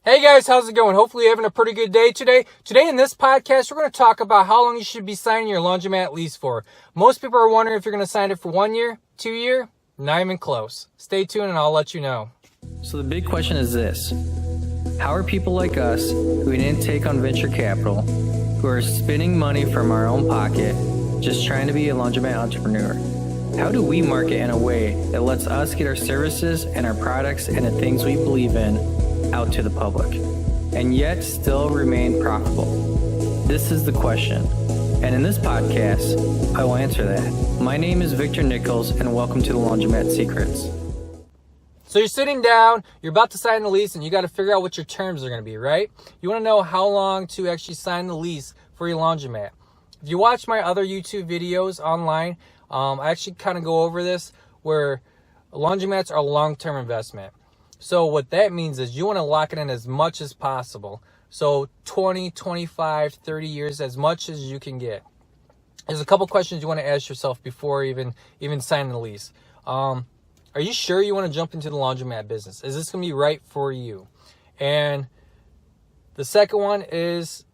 Hey guys, how's it going? Hopefully you're having a pretty good day today. Today in this podcast, we're going to talk about how long you should be signing your laundromat lease for. Most people are wondering if you're going to sign it for 1 year, 2 year, not even close. Stay tuned and I'll let you know. So the big question is this: how are people like us, who didn't take on venture capital, who are spending money from our own pocket, just trying to be a laundromat entrepreneur, how do we market in a way that lets us get our services and our products and the things we believe in out to the public, and yet still remain profitable? This is the question, and in this podcast, I will answer that. My name is Victor Nichols, and welcome to the Laundromat Secrets. So you're sitting down, you're about to sign the lease, and you got to figure out what your terms are going to be, right? You want to know how long to actually sign the lease for your laundromat. If you watch my other YouTube videos online, I actually kind of go over this, where laundromats are a long-term investment. So what that means is you want to lock it in as much as possible. So 20, 25, 30 years, as much as you can get. There's a couple questions you want to ask yourself before even signing the lease. Are you sure you want to jump into the laundromat business? Is this going to be right for you? And the second one is,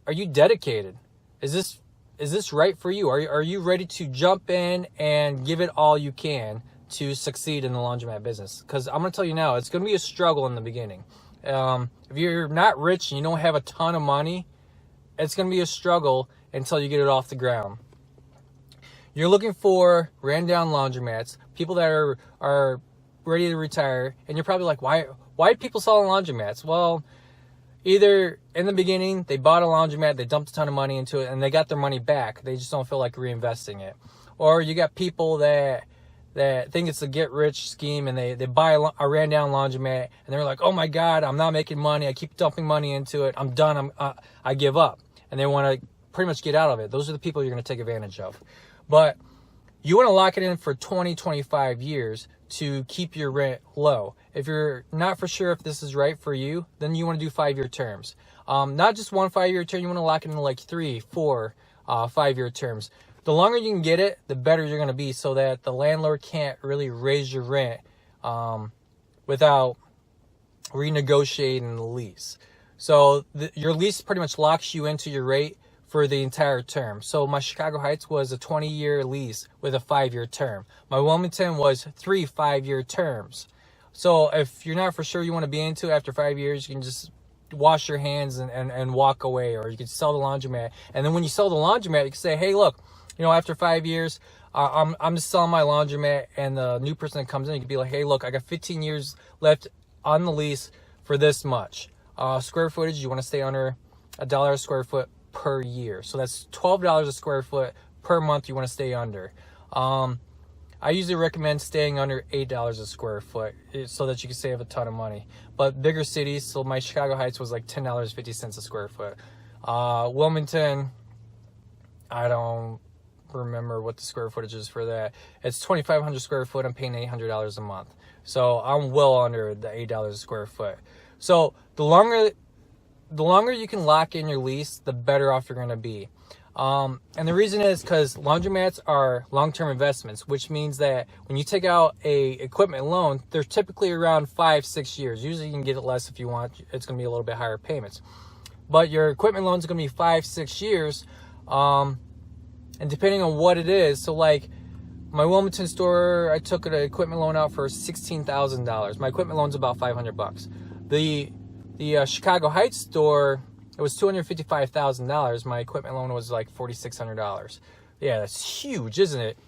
are you dedicated? Is this right for you? Are you ready to jump in and give it all you can to succeed in the laundromat business? Because I'm going to tell you now, it's going to be a struggle in the beginning. If you're not rich and you don't have a ton of money, it's going to be a struggle until you get it off the ground. You're looking for ran down laundromats, people that are ready to retire, and you're probably like, why do people sell laundromats? Well, either in the beginning, they bought a laundromat, they dumped a ton of money into it, and they got their money back. They just don't feel like reinvesting it. Or you got people that think it's a get-rich scheme, and they buy a ran-down laundromat, and they're like, oh my God, I'm not making money. I keep dumping money into it. I'm done. I give up. And they want to pretty much get out of it. Those are the people you're going to take advantage of. But you want to lock it in for 20, 25 years to keep your rent low. If you're not for sure if this is right for you, then you want to do 5-year terms. Not just one 5-year term. You want to lock it in like 3, 4, 5-year terms. The longer you can get it, the better you're going to be, so that the landlord can't really raise your rent without renegotiating the lease. So your lease pretty much locks you into your rate for the entire term. So my Chicago Heights was a 20-year lease with a 5-year term. My Wilmington was 3 5-year terms. So if you're not for sure you want to be into it after 5 years, you can just wash your hands and walk away, or you can sell the laundromat. And then when you sell the laundromat, you can say, hey, look, after 5 years, I'm just selling my laundromat, and the new person that comes in, you can be like, hey, look, I got 15 years left on the lease for this much. Square footage, you want to stay under $1 a square foot per year. So that's $12 a square foot per month you want to stay under. I usually recommend staying under $8 a square foot so that you can save a ton of money. But bigger cities, so my Chicago Heights was like $10.50 a square foot. Wilmington, I don't remember what the square footage is for that. It's 2,500 square foot. I'm paying $800 a month. So I'm well under the $8 a square foot. So the longer you can lock in your lease, the better off you're going to be. And the reason is because laundromats are long-term investments, which means that when you take out a equipment loan, they're typically around 5-6 years. Usually you can get it less if you want. It's going to be a little bit higher payments. But your equipment loan is going to be 5-6 years. And depending on what it is, so like my Wilmington store, I took an equipment loan out for $16,000. My equipment loan's about $500. The Chicago Heights store, it was $255,000. My equipment loan was like $4,600. Yeah, that's huge, isn't it?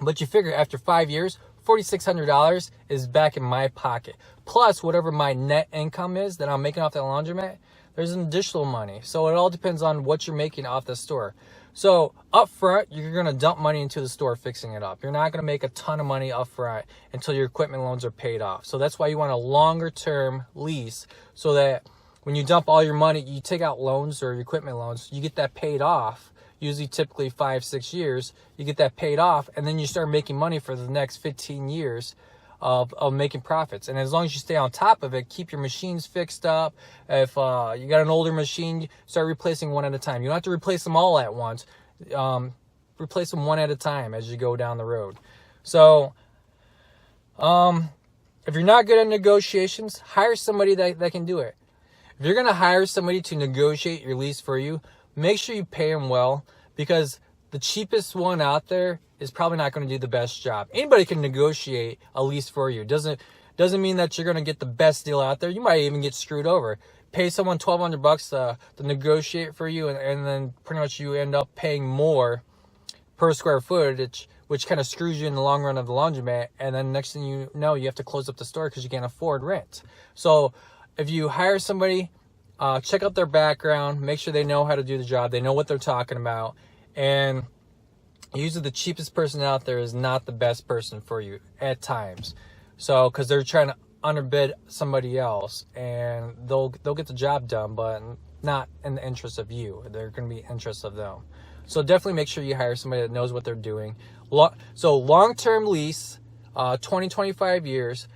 But you figure after 5 years, $4,600 is back in my pocket. Plus whatever my net income is that I'm making off that laundromat, there's an additional money. So it all depends on what you're making off the store. So up front, you're going to dump money into the store fixing it up. You're not going to make a ton of money up front until your equipment loans are paid off. So that's why you want a longer term lease, so that when you dump all your money, you take out loans or your equipment loans, you get that paid off. Usually typically 5-6 years, you get that paid off, and then you start making money for the next 15 years of making profits. And as long as you stay on top of it, keep your machines fixed up. If you got an older machine, start replacing one at a time. You don't have to replace them all at once. Replace them one at a time as you go down the road. So if you're not good at negotiations, hire somebody that can do it. If you're going to hire somebody to negotiate your lease for you, make sure you pay them well, because the cheapest one out there is probably not going to do the best job. Anybody can negotiate a lease for you. Doesn't mean that you're going to get the best deal out there. You might even get screwed over. Pay someone $1,200 to negotiate for you, and then pretty much you end up paying more per square footage, which kind of screws you in the long run of the laundromat. And then next thing you know, you have to close up the store because you can't afford rent. So if you hire somebody, check out their background, make sure they know how to do the job, they know what they're talking about, and usually the cheapest person out there is not the best person for you at times. So, because they're trying to underbid somebody else, and they'll get the job done, but not in the interest of you. They're going to be in the interest of them. So definitely make sure you hire somebody that knows what they're doing. So long-term lease, 20, 25 years,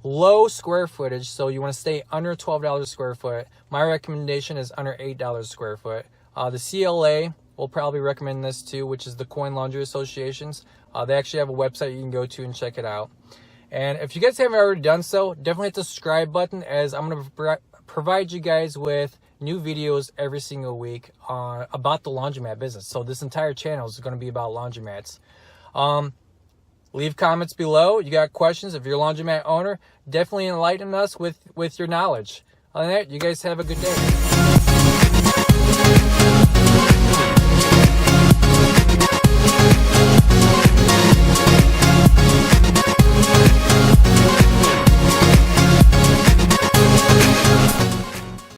low square footage. So you want to stay under $12 a square foot. My recommendation is under $8 a square foot. The CLA will probably recommend this too, which is the Coin Laundry Associations. They actually have a website you can go to and check it out. And if you guys haven't already done so, definitely hit the subscribe button, as I'm going to provide you guys with new videos every single week about the laundromat business. So this entire channel is going to be about laundromats. Leave comments below. You got questions? If you're a laundromat owner, definitely enlighten us with your knowledge. Other than that, you guys have a good day.